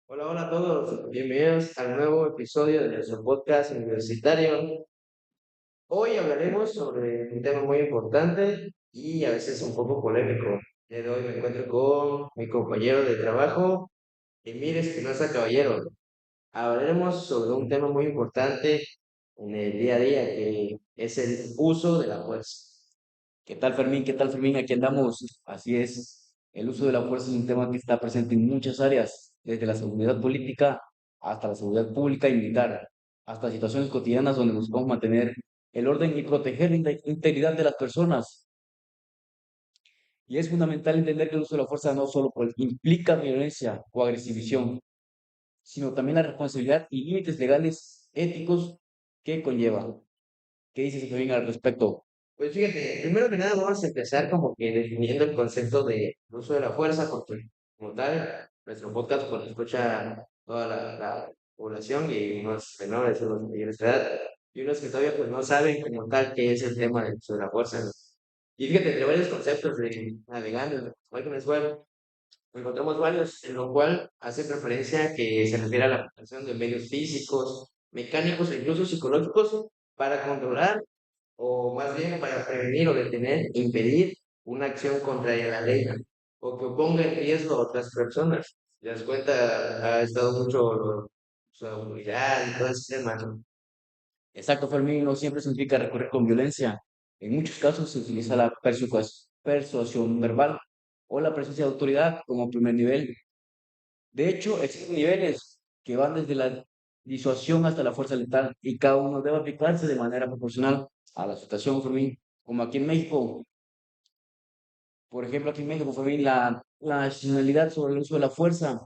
Hola, hola a todos, bienvenidos al nuevo episodio de nuestro podcast universitario. Hoy hablaremos sobre un tema muy importante y a veces un poco polémico. El día de hoy me encuentro con mi compañero de trabajo, Emir Espinosa Caballero. Hablaremos sobre un tema muy importante en el día a día, que es el uso de la fuerza. ¿Qué tal, Fermín? ¿Qué tal, Fermín? Aquí andamos. Así es. El uso de la fuerza es un tema que está presente en muchas áreas, desde la seguridad política hasta la seguridad pública y militar, hasta situaciones cotidianas donde buscamos mantener el orden y proteger la integridad de las personas. Y es fundamental entender que el uso de la fuerza no solo implica violencia o agresividad, sino también la responsabilidad y límites legales, éticos que conlleva. ¿Qué dices, Fermín, al respecto? Pues fíjate, primero que nada vamos a empezar como que definiendo el concepto de uso de la fuerza, porque como tal, nuestro podcast pues lo escucha toda la población y unos menores, unos mayores de edad, y unos que todavía pues no saben como tal qué es el tema del uso de la fuerza, ¿no? Y fíjate, entre varios conceptos de navegando en Michael Web, encontramos varios, en lo cual hacen referencia a que se refiere a la aplicación de medios físicos, mecánicos e incluso psicológicos para controlar o más bien para prevenir o detener, impedir una acción contraria a la ley o que ponga en riesgo a otras personas. ¿Te das cuenta? Ha estado mucho su seguridad y todo ese tema, ¿no? Exacto, Fermín, no siempre significa recurrir con violencia. En muchos casos se utiliza la persuasión verbal o la presencia de autoridad como primer nivel. De hecho, existen niveles que van desde la disuasión hasta la fuerza letal y cada uno debe aplicarse de manera proporcional a la situación, Fermín. Como aquí en México, por ejemplo, aquí en México, Fermín, la nacionalidad sobre el uso de la fuerza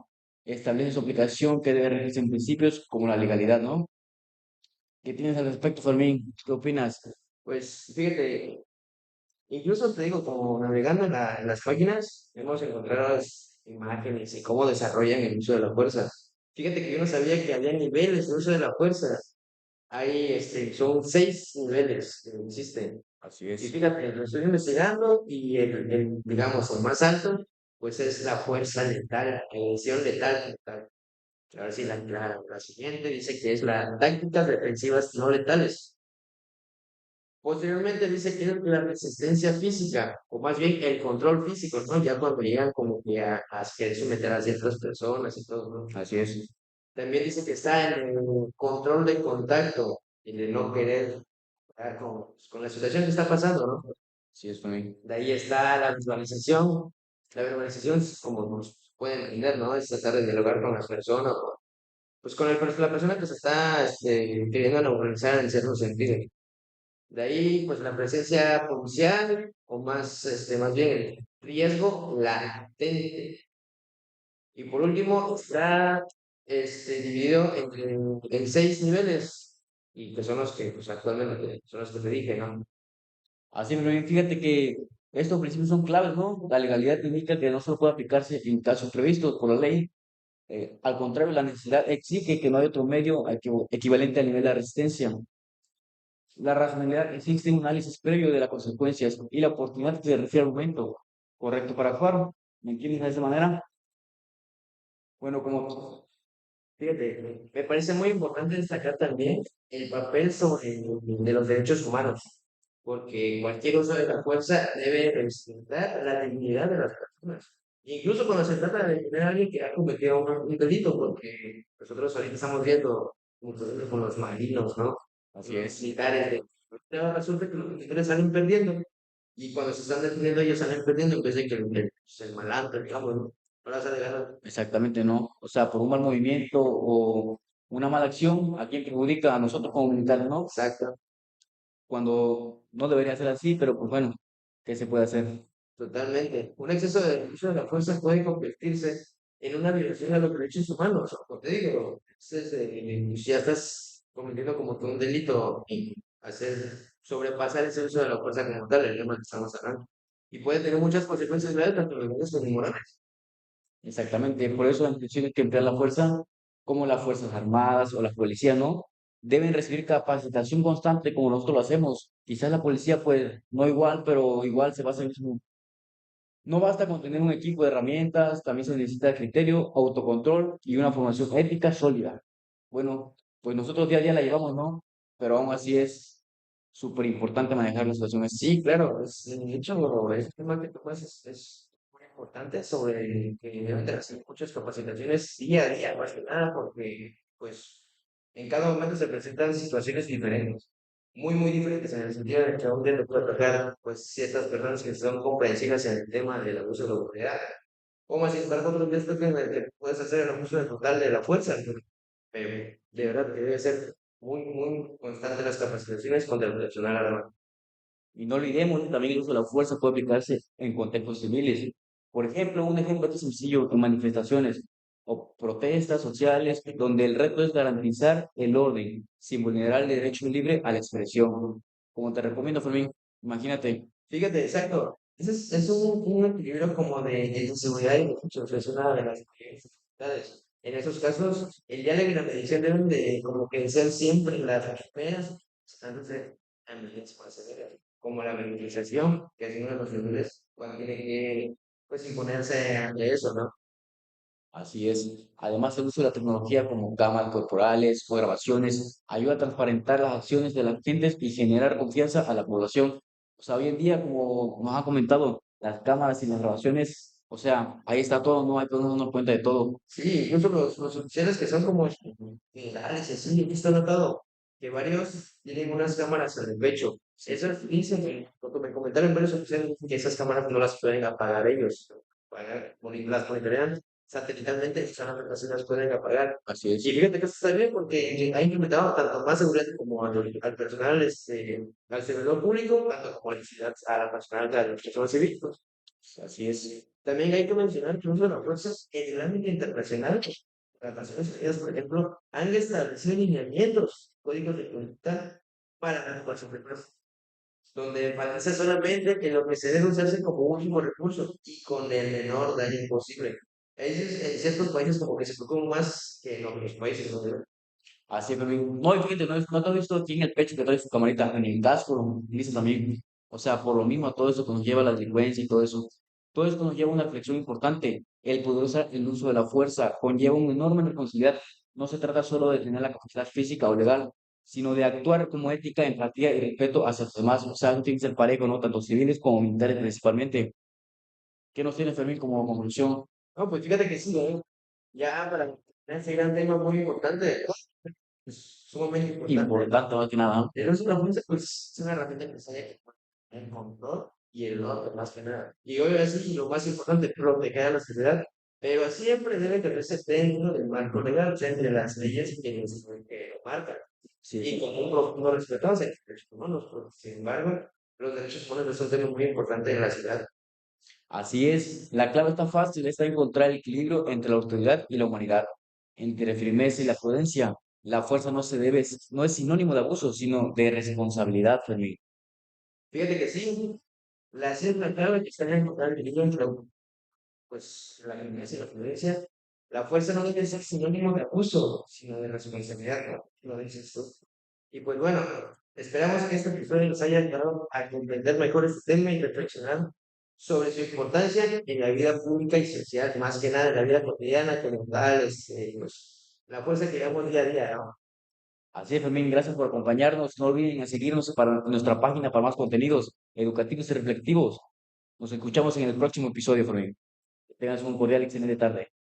establece su aplicación que debe regirse en principios como la legalidad, ¿no? ¿Qué tienes al respecto, Fermín? ¿Qué opinas? Pues fíjate, incluso te digo, como navegando en las páginas, hemos encontrado las imágenes y cómo desarrollan el uso de la fuerza. Fíjate que yo no sabía que había niveles de uso de la fuerza. Hay, son 6 niveles que existen. Así Y es. fíjate, lo estoy investigando y digamos, el más alto, pues es la fuerza letal, la edición letal. Ahora sí, la siguiente dice que es la tácticas defensivas no letales. Posteriormente dice que es la resistencia física, o más bien el control físico, ¿no? Ya cuando llegan como que a querer someter a ciertas personas y todo, ¿no? Así es. También dice que está en el control de contacto y de no querer con la situación que está pasando, ¿no? Así es, Fermín. De ahí está la visualización. La verbalización es como nos pueden imaginar, ¿no? Es tratar de dialogar con las personas, o, pues con la persona que se está queriendo normalizar en cierto sentido. De ahí, pues la presencia policial, o más, más bien el riesgo latente. Y por último, está dividido en 6 niveles, y que son los que, pues actualmente, son los que te dije, ¿no? Así, Fermín, fíjate que estos principios son claves, ¿no? La legalidad indica que no solo puede aplicarse en casos previstos por la ley. Al contrario, la necesidad exige que no hay otro medio equivalente al nivel de resistencia. La racionalidad existe un análisis previo de las consecuencias y la oportunidad que se refiere al momento correcto para actuar. ¿Me entiendes de esa manera? Bueno, fíjate, me parece muy importante destacar también el papel de los derechos humanos, porque cualquier uso de la fuerza debe respetar la dignidad de las personas. Incluso cuando se trata de detener a alguien que ha cometido un delito, porque nosotros ahorita estamos viendo, como por ejemplo, con los marinos, ¿no? Así Los es. militares, pero resulta que los militares salen perdiendo, y cuando se están deteniendo ellos salen perdiendo en vez de que el malandro, digamos, ¿no? Ahora sale ganando. Exactamente, ¿no? O sea, por un mal movimiento o una mala acción, ¿a quién perjudica? A nosotros como militares, ¿no? Exacto. Cuando no debería ser así, pero pues bueno, ¿qué se puede hacer? Totalmente. Un exceso de uso de la fuerza puede convertirse en una violación a los derechos humanos. Como te digo, ya estás cometiendo como que un delito y sobrepasar ese uso de la fuerza como tal, el tema que estamos hablando. Y puede tener muchas consecuencias graves, tanto legales como morales. Exactamente, por eso las instituciones que emplean la fuerza, como las Fuerzas Armadas o la policía, ¿no? Deben recibir capacitación constante como nosotros lo hacemos. Quizás la policía, pues, no igual, pero igual se basa en eso. No basta con tener un equipo de herramientas, también se necesita criterio, autocontrol y una formación ética sólida. Bueno, pues nosotros día a día la llevamos, ¿no? Pero aún así es súper importante manejar las situaciones. Sí, claro, de hecho, este tema que tocas es muy importante sobre el que deben de hacer muchas capacitaciones día a día, más que nada, porque pues en cada momento se presentan situaciones diferentes, muy diferentes en el sentido de que a un día te puede tocar pues ciertas personas que son comprensivas en el tema del abuso de la autoridad, o más sin embargo otros días tocan en el que puedes hacer el abuso total de la fuerza, ¿no? Pero de verdad que debe ser muy constante las capacitaciones contra el personal armado. Y no olvidemos que también el uso de la fuerza puede aplicarse en contextos civiles. Por ejemplo, un ejemplo aquí sencillo en manifestaciones o protestas sociales donde el reto es garantizar el orden sin vulnerar el derecho libre a la expresión. Como te recomiendo, Fermín, imagínate. Fíjate, exacto. Ese es un equilibrio como de seguridad y derechos, es una de las dificultades. En esos casos, el diálogo y la mediación deben de como que ser siempre las primeras antes de emergencia más severa, como la movilización, que es uno de los niveles cuando tiene que pues imponerse ante eso, ¿no? Así es. Además, el uso de la tecnología como cámaras corporales o grabaciones ayuda a transparentar las acciones de las gentes y generar confianza a la población. O sea, hoy en día, como nos ha comentado, las cámaras y las grabaciones, o sea, ahí está todo, no hay que darnos cuenta de todo. Sí, incluso los oficiales que son como generales y así, he visto notado que varios tienen unas cámaras en el pecho. Esas dicen, lo que me comentaron varios oficiales, que esas cámaras no las pueden apagar ellos. Las monitorean satelitalmente y solamente así las pueden apagar. Así Y es. fíjate que eso está bien porque ha implementado tanto más seguridad como al personal, al servidor público, tanto como a la personal de los que son civiles. Así es. También hay que mencionar que uso de las fuerzas en el ámbito internacional. Las Naciones Unidas, por ejemplo, han establecido lineamientos, códigos de conducta para la ocupación de fuerzas, donde enfatiza solamente que lo que se debe usarse como último recurso y con el menor daño posible. En ciertos países como que se preocupan más que en otros países, ¿no? Así es, Fermín. No, y fíjate, no te has visto aquí en el pecho que trae su camarita, en el casco, lo utilizas también. O sea, por lo mismo, todo eso que nos lleva a la delincuencia y todo eso. Todo esto nos lleva a una reflexión importante. El poder usar el uso de la fuerza conlleva una enorme responsabilidad. No se trata solo de tener la capacidad física o legal, sino de actuar como ética, empatía y respeto hacia los demás. O sea, no tiene que ser parejo, ¿no? Tanto civiles como militares principalmente. ¿Qué nos tiene Fermín como conclusión? No, pues fíjate que sí, ¿eh? Ya para ese gran tema muy importante, es sumamente importante. Importante más que nada, ¿no? El uso de la fuerza, pues, es una herramienta necesaria que pone el control y el orden, más que nada. Y obviamente, sí, lo más importante, proteger a la sociedad, pero siempre debe tenerse dentro del marco legal, o sea, entre las leyes que lo marcan, Sí, y sí. con un profundo respeto hacia los derechos humanos. Porque, sin embargo, los derechos humanos son un tema muy importante en la ciudad. Así es, la clave está fácil, está encontrar el equilibrio entre la autoridad y la humanidad, entre firmeza y la prudencia. La fuerza no es sinónimo de abuso, sino de responsabilidad, Fermín. Fíjate que sí, la clave que está en encontrar el equilibrio entre pues la violencia y la violencia, la fuerza no debe ser sinónimo de abuso, sino de responsabilidad, ¿no? Lo dices tú. Y pues bueno, esperamos que este episodio nos haya ayudado a comprender mejor este tema y reflexionar sobre su importancia en la vida pública y social, más que nada en la vida cotidiana, como tal, pues, la fuerza que llevamos día a día, ¿no? Así es, Fermín, gracias por acompañarnos. No olviden seguirnos para nuestra página para más contenidos educativos y reflectivos. Nos escuchamos en el próximo episodio, Fermín. Que tengas un cordial y excelente tarde.